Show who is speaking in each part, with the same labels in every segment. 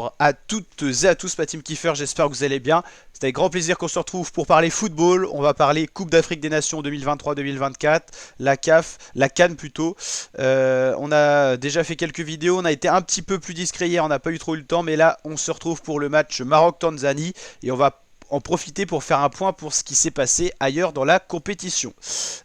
Speaker 1: Bonjour à toutes et à tous, ma team Kiefer, j'espère que vous allez bien. C'est avec grand plaisir qu'on se retrouve pour parler football. On va parler Coupe d'Afrique des Nations 2023-2024, la CAF, la CAN plutôt. On a déjà fait quelques vidéos, on a été un petit peu plus discret hier, on n'a pas eu trop eu le temps, mais là on se retrouve pour le match Maroc-Tanzanie et on va en profiter pour faire un point pour ce qui s'est passé ailleurs dans la compétition.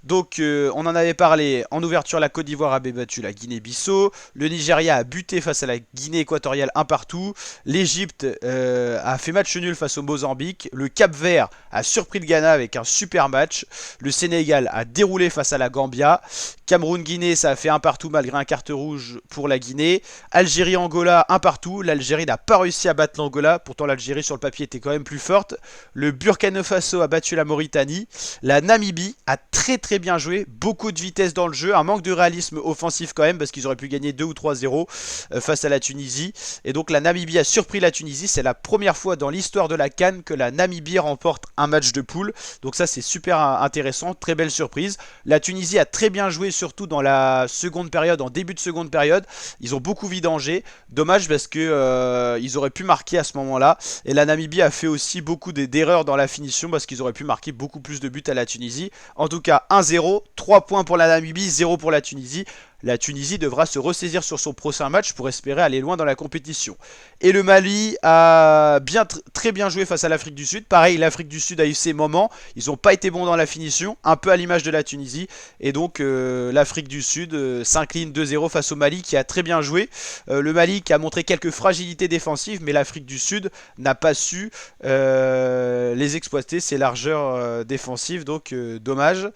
Speaker 1: Donc on en avait parlé en ouverture, la Côte d'Ivoire a battu la Guinée-Bissau, le Nigeria a buté face à la Guinée équatoriale un partout, l'Égypte a fait match nul face au Mozambique, le Cap-Vert a surpris le Ghana avec un super match, le Sénégal a déroulé face à la Gambia, Cameroun-Guinée ça a fait un partout malgré un carte rouge pour la Guinée, Algérie-Angola un partout, l'Algérie n'a pas réussi à battre l'Angola, pourtant l'Algérie sur le papier était quand même plus forte. Le Burkina Faso a battu la Mauritanie. La Namibie a très bien joué. Beaucoup de vitesse dans le jeu. Un manque de réalisme offensif quand même parce qu'ils auraient pu gagner 2 ou 3-0 face à la Tunisie. Et donc la Namibie a surpris la Tunisie. C'est la première fois dans l'histoire de la CAN que la Namibie remporte un match de poule. Donc ça c'est super intéressant. Très belle surprise. La Tunisie a très bien joué surtout dans la seconde période, en début de seconde période. Ils ont beaucoup vidangé. Dommage parce que ils auraient pu marquer à ce moment-là. Et la Namibie a fait aussi beaucoup d'erreurs dans la finition parce qu'ils auraient pu marquer beaucoup plus de buts à la Tunisie. En tout cas 1-0, 3 points pour la Namibie, 0 pour la Tunisie. La Tunisie devra se ressaisir sur son prochain match pour espérer aller loin dans la compétition. Et le Mali a très bien joué face à l'Afrique du Sud. Pareil, l'Afrique du Sud a eu ses moments. Ils n'ont pas été bons dans la finition, un peu à l'image de la Tunisie. Et donc l'Afrique du Sud s'incline 2-0 face au Mali qui a très bien joué. Le Mali qui a montré quelques fragilités défensives, mais l'Afrique du Sud n'a pas su les exploiter, ses largeurs défensives. Donc dommage.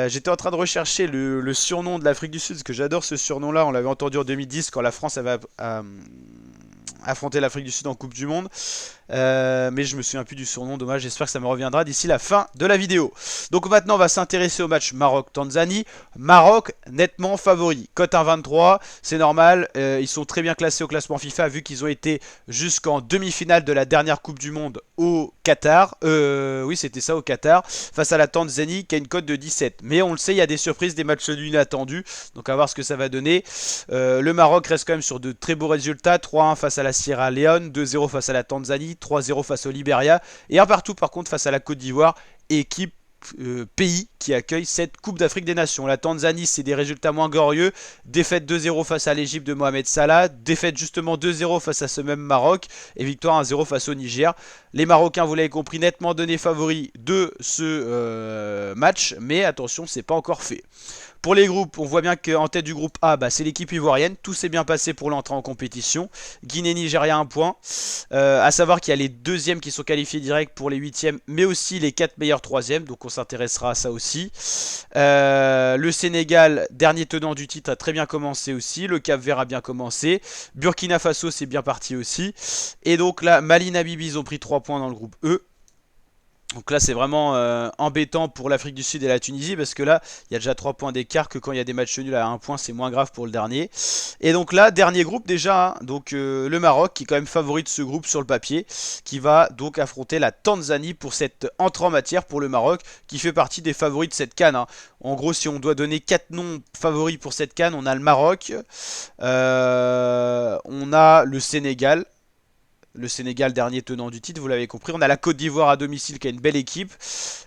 Speaker 1: J'étais en train de rechercher le surnom de l'Afrique du Sud, parce que j'adore ce surnom-là. On l'avait entendu en 2010 quand la France avait affronté l'Afrique du Sud en Coupe du Monde. Mais je me souviens plus du surnom, dommage, j'espère que ça me reviendra d'ici la fin de la vidéo. Donc maintenant on va s'intéresser au match Maroc-Tanzanie. Maroc nettement favori, cote 1,23, c'est normal, ils sont très bien classés au classement FIFA vu qu'ils ont été jusqu'en demi-finale de la dernière Coupe du Monde au Qatar. Oui c'était ça, au Qatar, face à la Tanzanie qui a une cote de 17. Mais on le sait, il y a des surprises, des matchs nuls inattendus, donc à voir ce que ça va donner. Le Maroc reste quand même sur de très beaux résultats, 3-1 face à la Sierra Leone, 2-0 face à la Tanzanie, 3-0 face au Liberia et un partout par contre face à la Côte d'Ivoire, équipe pays qui accueille cette Coupe d'Afrique des Nations. La Tanzanie, c'est des résultats moins glorieux. Défaite 2-0 face à l'Égypte de Mohamed Salah. Défaite justement 2-0 face à ce même Maroc. Et victoire 1-0 face au Niger. Les Marocains, vous l'avez compris, nettement donné favoris de ce match. Mais attention, c'est pas encore fait. Pour les groupes, on voit bien qu'en tête du groupe A, c'est l'équipe ivoirienne. Tout s'est bien passé pour l'entrée en compétition. Guinée-Nigeria, 1 point. À savoir qu'il y a les deuxièmes qui sont qualifiés direct pour les huitièmes, mais aussi les 4 meilleurs troisièmes. Donc on s'intéressera à ça aussi. Le Sénégal, dernier tenant du titre, a très bien commencé aussi. Le Cap-Vert a bien commencé. Burkina Faso, c'est bien parti aussi. Et donc là, Mali, Namibie, ils ont pris 3 points dans le groupe E. Donc là c'est vraiment embêtant pour l'Afrique du Sud et la Tunisie parce que là il y a déjà 3 points d'écart, que quand il y a des matchs nuls à 1 point c'est moins grave pour le dernier. Et donc là dernier groupe déjà, hein, donc le Maroc qui est quand même favori de ce groupe sur le papier, qui va donc affronter la Tanzanie pour cette entrée en matière pour le Maroc qui fait partie des favoris de cette CAN. Hein. En gros si on doit donner 4 noms favoris pour cette CAN, on a le Maroc, on a le Sénégal. Le Sénégal, dernier tenant du titre, vous l'avez compris. On a la Côte d'Ivoire à domicile qui a une belle équipe.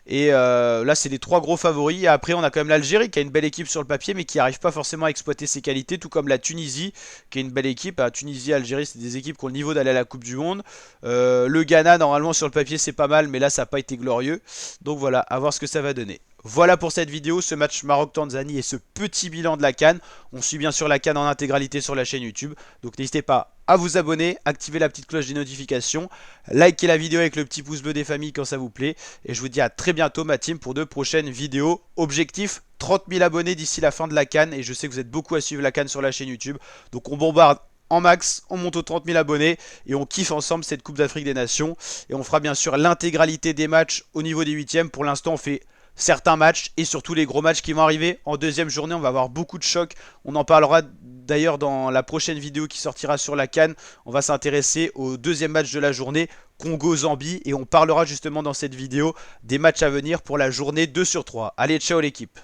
Speaker 1: Et là, c'est les 3 gros favoris. Et après, on a quand même l'Algérie qui a une belle équipe sur le papier, mais qui n'arrive pas forcément à exploiter ses qualités. Tout comme la Tunisie qui a une belle équipe. La Tunisie et Algérie, c'est des équipes qui ont le niveau d'aller à la Coupe du Monde. Le Ghana, normalement, sur le papier, c'est pas mal, mais là, ça n'a pas été glorieux. Donc voilà, à voir ce que ça va donner. Voilà pour cette vidéo, ce match Maroc-Tanzanie et ce petit bilan de la CAN. On suit bien sûr la CAN en intégralité sur la chaîne YouTube. Donc n'hésitez pas à vous abonner, activer la petite cloche des notifications, likez la vidéo avec le petit pouce bleu des familles quand ça vous plaît. Et je vous dis à très bientôt ma team pour de prochaines vidéos. Objectif 30 000 abonnés d'ici la fin de la CAN. Et je sais que vous êtes beaucoup à suivre la CAN sur la chaîne YouTube. Donc on bombarde en max, on monte aux 30 000 abonnés et on kiffe ensemble cette Coupe d'Afrique des Nations. Et on fera bien sûr l'intégralité des matchs au niveau des huitièmes. Pour l'instant on fait certains matchs et surtout les gros matchs qui vont arriver en deuxième journée. On va avoir beaucoup de chocs, on en parlera d'ailleurs dans la prochaine vidéo qui sortira sur la CAN. On va s'intéresser au deuxième match de la journée, Congo-Zambie, et on parlera justement dans cette vidéo des matchs à venir pour la journée 2 sur 3. Allez, ciao l'équipe.